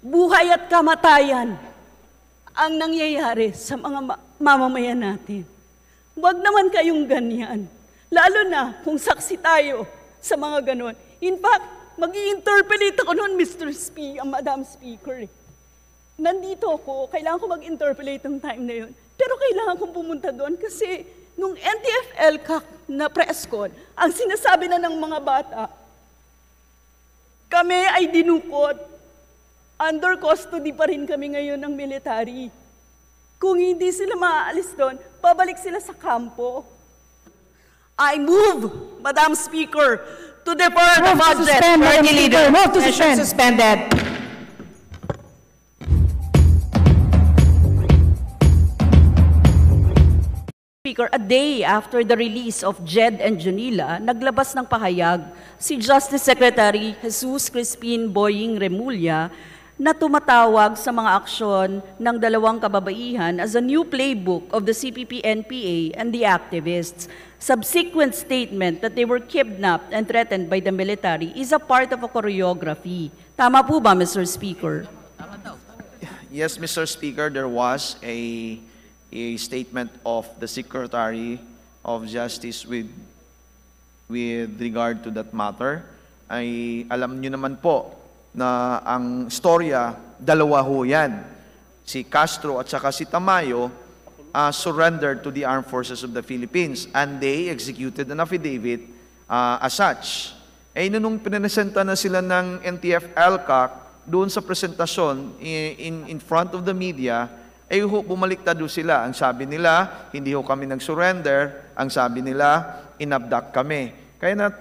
buhay at kamatayan ang nangyayari sa mga mamamayan natin. Huwag naman kayong ganyan. Lalo na kung saksi tayo sa mga ganon. In fact, mag-i-interpolate ako noon, Madam Speaker. Nandito ako, kailangan ko mag-interpolate ng time na yun. Pero kailangan kong pumunta doon kasi nung NTF-ELCAC na press con, ang sinasabi na ng mga bata, kami ay dinukot. Under custody pa rin kami ngayon ng military. Kung hindi sila maaalis doon, pabalik sila sa kampo. I move, Madam Speaker, to defer the budget. Party Leader, Move to session suspended. Speaker, a day after the release of Jed and Junila, naglabas ng pahayag si Justice Secretary Jesus Crispin Boying Remulla na tumatawag sa mga aksyon ng dalawang kababaihan as a new playbook of the CPP-NPA and the activists. Subsequent statement that they were kidnapped and threatened by the military is a part of a choreography. Tama po ba, Mr. Speaker? Yes, Mr. Speaker, there was a statement of the Secretary of Justice with regard to that matter. Ay alam niyo naman po na ang storya, dalawa ho yan. Si Castro at saka si Tamayo surrendered to the Armed Forces of the Philippines and they executed an affidavit as such. Eh nung pinesenta na sila ng NTF-ELCAC doon sa presentasyon in front of the media, eh bumaliktad do sila. Ang sabi nila, hindi ho kami nag-surrender. Ang sabi nila, inabduct kami. Kaya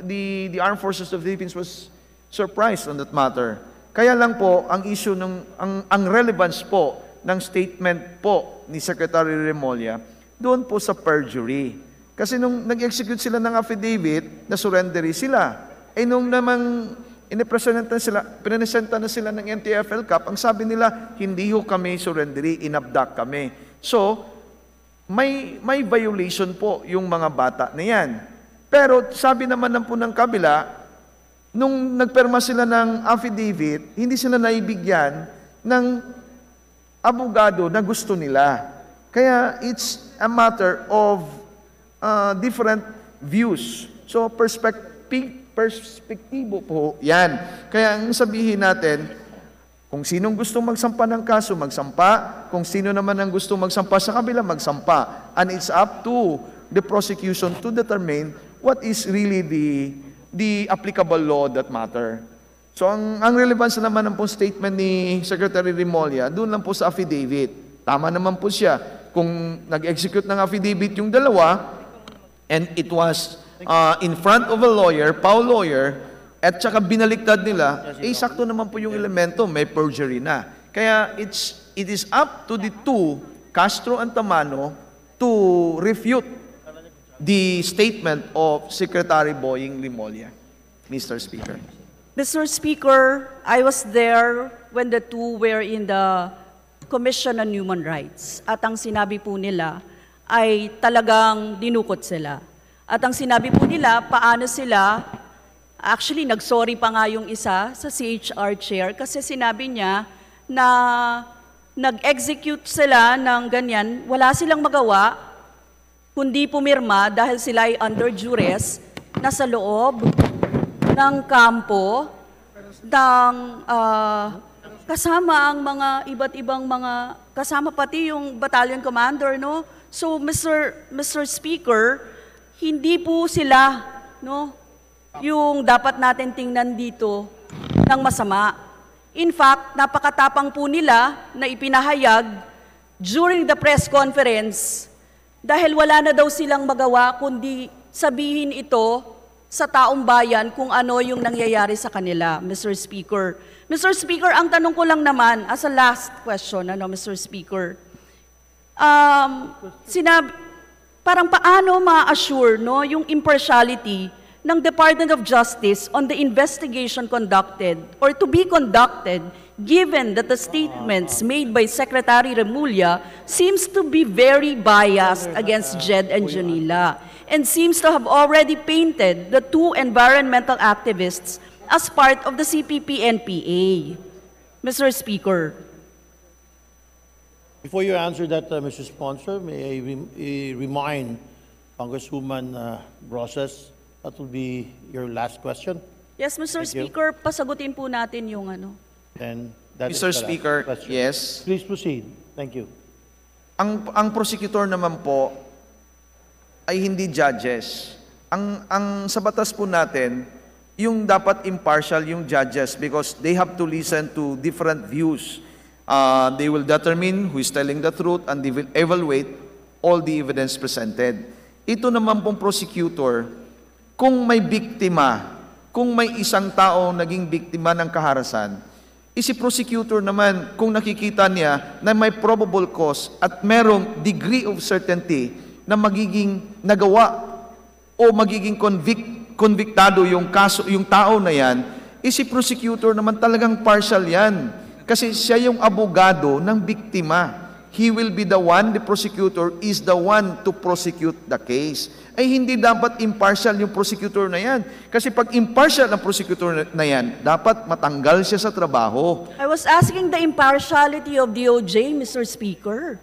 the Armed Forces of the Philippines was surprised on that matter. Kaya lang po, ang issue, ang relevance po ng statement po ni Secretary Remulla, doon po sa perjury. Kasi nung nag-execute sila ng affidavit, na surrendery sila. Eh nung namang pinesenta na sila ng NTF-ELCAC, ang sabi nila, hindi ho kami surrendery, inabduct kami. So, may violation po yung mga bata na yan. Pero sabi naman po ng kabila, nung nagperma sila ng affidavit, hindi sila naibigyan ng abogado na gusto nila. Kaya it's a matter of different views. So, perspektibo po yan. Kaya ang sabihin natin, kung sinong gusto magsampa ng kaso, magsampa. Kung sino naman ang gusto magsampa sa kabila, magsampa. And it's up to the prosecution to determine what is really the applicable law that matter. So ang relevance naman ng po statement ni Secretary Remulla, doon lang po sa affidavit. Tama naman po siya. Kung nag-execute ng affidavit yung dalawa, and it was in front of a lawyer, lawyer, at saka binaliktad nila, eh sakto naman po yung elemento, may perjury na. Kaya it is up to the two, Castro and Tamano, to refute the statement of Secretary Boying Remulla. Mr. Speaker. Mr. Speaker, I was there when the two were in the Commission on Human Rights. At ang sinabi po nila ay talagang dinukot sila. At ang sinabi po nila, paano sila, actually nag-sorry pa nga yung isa sa CHR chair kasi sinabi niya na nag-execute sila ng ganyan, wala silang magawa, kundi pumirma dahil sila ay under duress, nasa loob ng kampo, kasama ang mga iba't ibang mga, kasama pati yung battalion commander, no? So, Mr. Speaker, hindi po sila, no, yung dapat natin tingnan dito ng masama. In fact, napakatapang po nila na ipinahayag during the press conference dahil wala na daw silang magawa kundi sabihin ito sa taong bayan kung ano yung nangyayari sa kanila, Mr. Speaker. Mr. Speaker, ang tanong ko lang naman, as a last question, Mr. Speaker, parang paano ma-assure yung impartiality ng Department of Justice on the investigation conducted or to be conducted given that the statements made by Secretary Remulla seems to be very biased against Jed and Junila and seems to have already painted the two environmental activists as part of the CPP-NPA. Mr. Speaker. Before you answer that, Mr. Sponsor, may I remind Congresswoman Brosas, that will be your last question. Yes, Mr. Thank you. Speaker, pasagutin po natin yung ano. And that is Mr. the last Speaker, question. yes. Please proceed. Thank you. Ang prosecutor naman po ay hindi judges. Ang sa batas po natin, yung dapat impartial yung judges because they have to listen to different views. They will determine who is telling the truth and they will evaluate all the evidence presented. Ito naman pong prosecutor, kung may biktima, kung may isang tao naging biktima ng kaharasan, si prosecutor naman, kung nakikita niya na may probable cause at merong degree of certainty na magiging nagawa o magiging konviktado yung kaso, yung tao na yan, si prosecutor naman talagang partial yan. Kasi siya yung abogado ng biktima. He will be the one, the prosecutor is the one to prosecute the case. Ay hindi dapat impartial yung prosecutor na yan. Kasi pag impartial ang prosecutor na yan, dapat matanggal siya sa trabaho. I was asking the impartiality of DOJ, Mr. Speaker.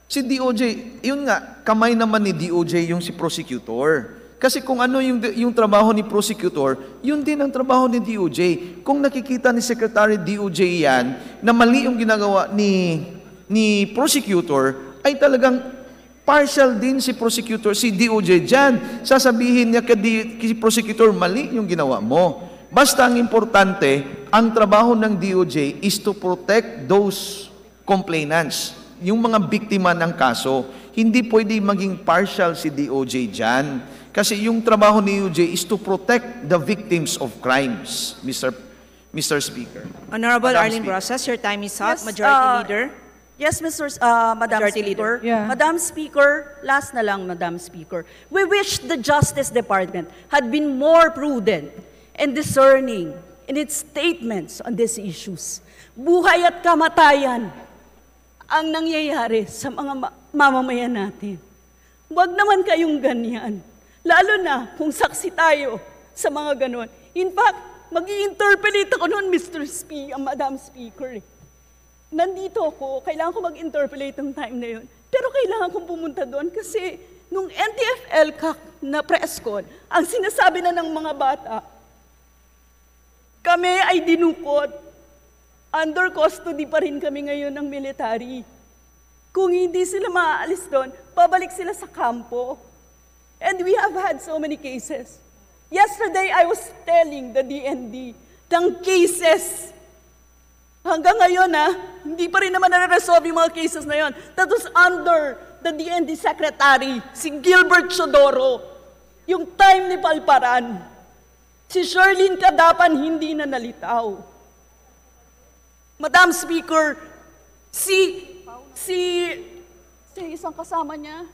Si DOJ, yun nga, kamay naman ni DOJ yung si prosecutor. Kasi kung ano yung trabaho ni prosecutor, yun din ang trabaho ni DOJ. Kung nakikita ni Secretary DOJ yan, na mali yung ginagawa ni prosecutor, ay talagang partial din si prosecutor, si DOJ dyan. Sasabihin niya kay prosecutor, mali yung ginawa mo. Basta ang importante, ang trabaho ng DOJ is to protect those complainants, yung mga biktima ng kaso. Hindi pwede maging partial si DOJ dyan. Kasi yung trabaho ni DOJ is to protect the victims of crimes, Mr. Speaker. Honorable Madam Arlene Speaker. Brosas, your time is up. Yes, Majority Leader. Yes, Madam Majority Speaker. Leader. Yeah. Madam Speaker, last na lang, Madam Speaker. We wish the Justice Department had been more prudent and discerning in its statements on these issues. Buhay at kamatayan ang nangyayari sa mga mamamayan natin. Huwag naman kayong ganyan. Lalo na kung saksi tayo sa mga ganon. In fact, mag-i-interpolate ako noon, Madam Speaker. Nandito ako, kailangan ko mag-interpolate ng time na yun. Pero kailangan kong pumunta doon kasi nung NTF-ELCAC na press con, ang sinasabi na ng mga bata, kami ay dinukot. Under custody pa rin kami ngayon ng military. Kung hindi sila maaalis doon, pabalik sila sa kampo. And we have had so many cases. Yesterday, I was telling the DND, ng cases. Hanggang ngayon, hindi pa rin naman na-resolve yung mga cases na yon. That was under the DND Secretary, si Gilbert Chodoro. Yung time ni Palparan. Si Sherlyn Cadapan hindi na nalitaw. Madam Speaker, si isang kasama niya,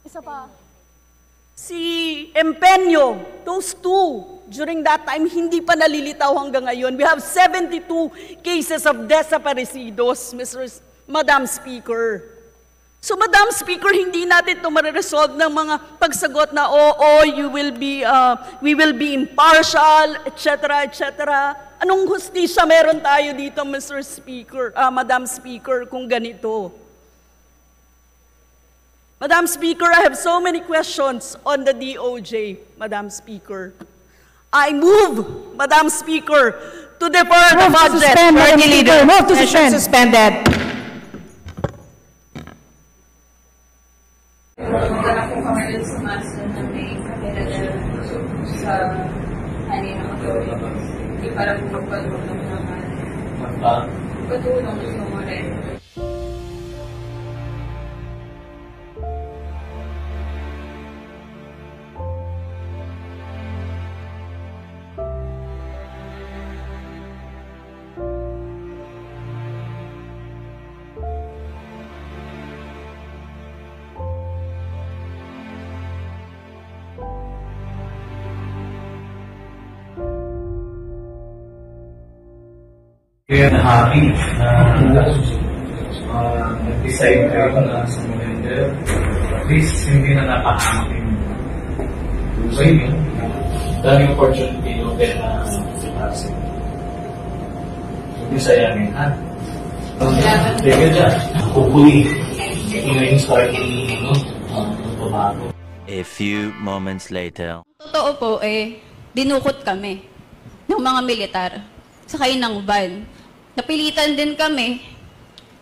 isa pa. Si Empeño, those two, during that time, hindi pa nalilitaw hanggang ngayon. We have 72 cases of desaparecidos, Madam Speaker. So, Madam Speaker, hindi natin ito mariresolve ng mga pagsagot na, we will be impartial, etc., etc. Anong hustisya meron tayo dito, Madam Speaker, kung ganito? Madam Speaker, I have so many questions on the DOJ, Madam Speaker. I move, Madam Speaker, to defer the budget. Majority Leader. Move to Session suspend. suspended. Wala po kami dun sa master na may kapilala sa kanina matulog. Hindi para po magpatulong naman. Patulong gusto mo rin. Kaya nahari na nag-decide kayo na sa November, at least hindi na napahamak yung buhay niyo. Daming opportunity, din si Marcel. Hindi sayangin, ha? Teka dyan, hopefully, ina-inspire yung tumago. A few moments later. Totoo po, dinukot kami ng mga militar. Sakay ng van. Napilitan din kami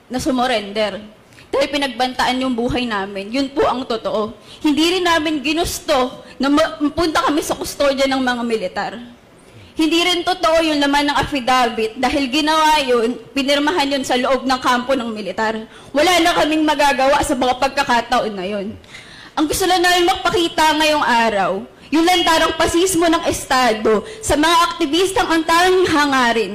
na sumurrender. Dahil pinagbantaan yung buhay namin. Yun po ang totoo. Hindi rin namin ginusto na mapunta kami sa kustodya ng mga militar. Hindi rin totoo yung laman ng affidavit dahil ginawa yun, pinirmahan yun sa loob ng kampo ng militar. Wala na kaming magagawa sa mga pagkakataon na yun. Ang gusto lang namin magpakita ngayong araw, yung lantarang pasismo ng Estado sa mga aktivistang ang tanging hangarin,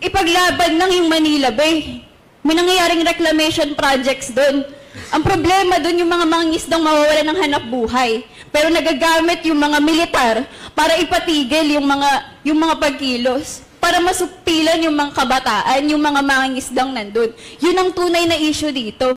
ipaglaban ng yung Manila Bay. May nangyayaring reclamation projects doon. Ang problema doon yung mga mangingisdang mawawala ng hanap buhay. Pero nagagamit yung mga militar para ipatigil yung mga pagkilos. Para masupilan yung mga kabataan, yung mga mangingisdang nandun. Yun ang tunay na issue dito.